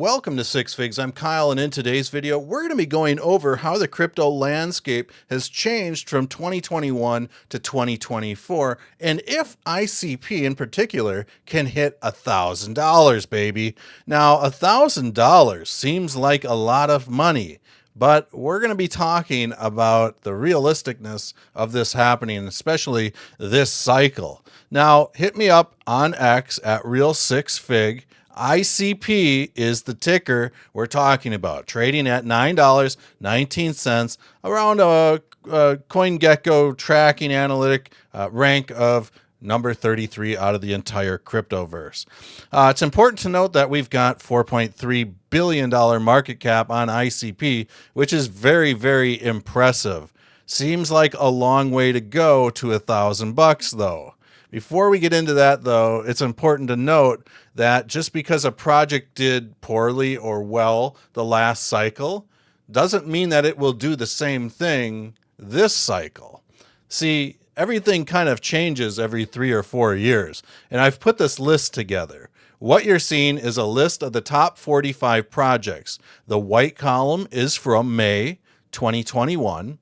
Welcome to Six Figs. I'm Kyle, and in today's video, we're going to be going over how the crypto landscape has changed from 2021 to 2024, and if ICP in particular can hit $1,000, baby. Now, $1,000 seems like a lot of money, but we're going to be talking about the realisticness of this happening, especially this cycle. Now, hit me up on X at Real6Fig. ICP is the ticker we're talking about, trading at $9.19, around a CoinGecko tracking analytic rank of number 33 out of the entire cryptoverse. It's important to note that we've got $4.3 billion market cap on ICP, which is very, very impressive. Seems like a long way to go to $1,000 though. Before we get into that, though, it's important to note that just because a project did poorly or well the last cycle doesn't mean that it will do the same thing this cycle. See, everything kind of changes every 3 or 4 years, and I've put this list together. What you're seeing is a list of the top 45 projects. The white column is from May 2021.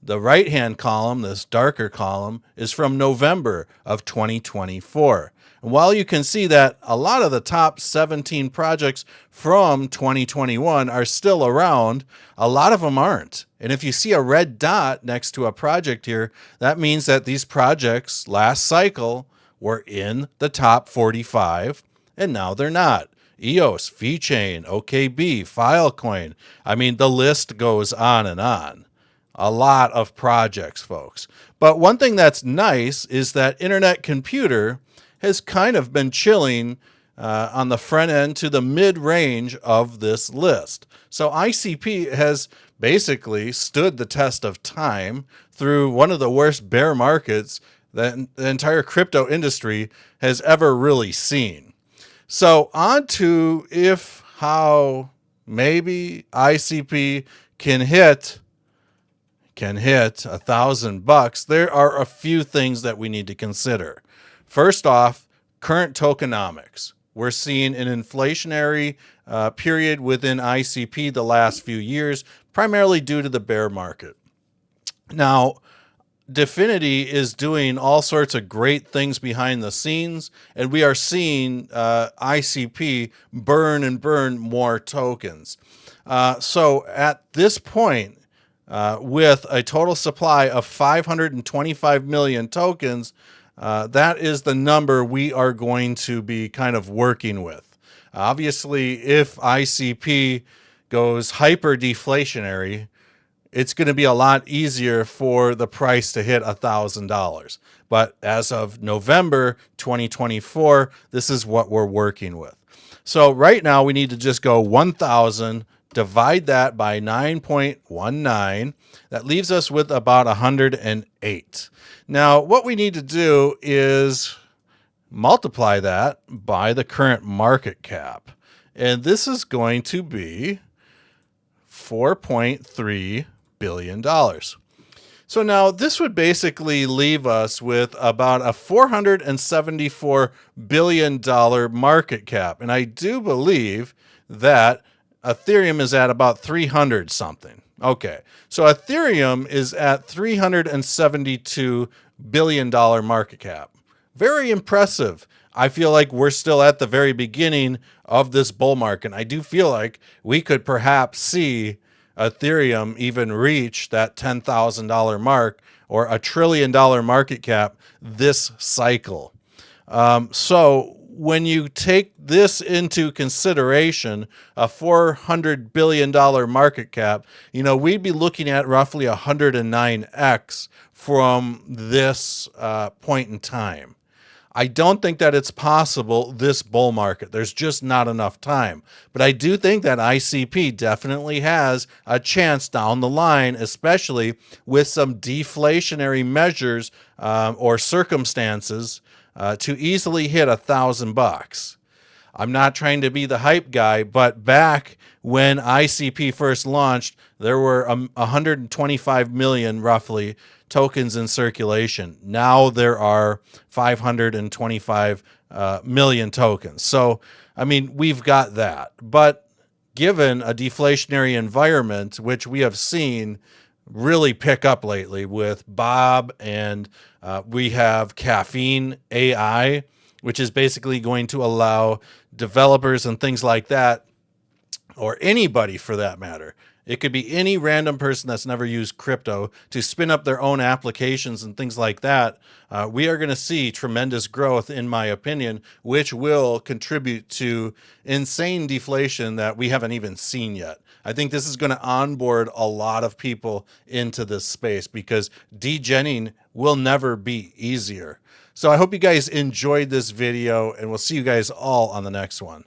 The right-hand column, this darker column, is from November of 2024. And while you can see that a lot of the top 17 projects from 2021 are still around, a lot of them aren't. And if you see a red dot next to a project here, that means that these projects last cycle were in the top 45, and now they're not. EOS, VeChain, OKB, Filecoin. I mean, the list goes on and on. A lot of projects, folks. But one thing that's nice is that Internet Computer has kind of been chilling on the front end to the mid-range of this list. So ICP has basically stood the test of time through one of the worst bear markets that the entire crypto industry has ever really seen. So on to how maybe ICP can hit $1,000, there are a few things that we need to consider. First off, current tokenomics. We're seeing an inflationary period within ICP the last few years, primarily due to the bear market. Now, Definity is doing all sorts of great things behind the scenes, and we are seeing ICP burn and burn more tokens. So at this point, with a total supply of 525 million tokens, that is the number we are going to be kind of working with. Obviously, if ICP goes hyper deflationary, it's going to be a lot easier for the price to hit $1,000. But as of November 2024, this is what we're working with. So right now we need to just go 1,000, divide that by 9.19. That leaves us with about 108. Now, what we need to do is multiply that by the current market cap. And this is going to be $4.3 billion. So now this would basically leave us with about a $474 billion market cap. And I do believe that Ethereum is at about 300 something. Okay, so Ethereum is at $372 billion market cap. Very impressive. I feel like we're still at the very beginning of this bull market. I do feel like we could perhaps see Ethereum even reach that $10,000 mark or $1 trillion market cap this cycle. So when you take this into consideration, a $400 billion market cap, we'd be looking at roughly 109x from this point in time. I don't think that it's possible this bull market. There's just not enough time. But I do think that ICP definitely has a chance down the line, especially with some deflationary measures or circumstances to easily hit $1,000. I'm not trying to be the hype guy, but back when ICP first launched, there were 125 million roughly tokens in circulation. Now there are 525 million tokens. So, I mean, we've got that. But given a deflationary environment, which we have seen really pick up lately with Bob, and we have caffeine AI, which is basically going to allow developers and things like that, or anybody for that matter. It could be any random person that's never used crypto to spin up their own applications and things like that. We are going to see tremendous growth, in my opinion, which will contribute to insane deflation that we haven't even seen yet. I think this is going to onboard a lot of people into this space because degenning will never be easier. So I hope you guys enjoyed this video, and we'll see you guys all on the next one.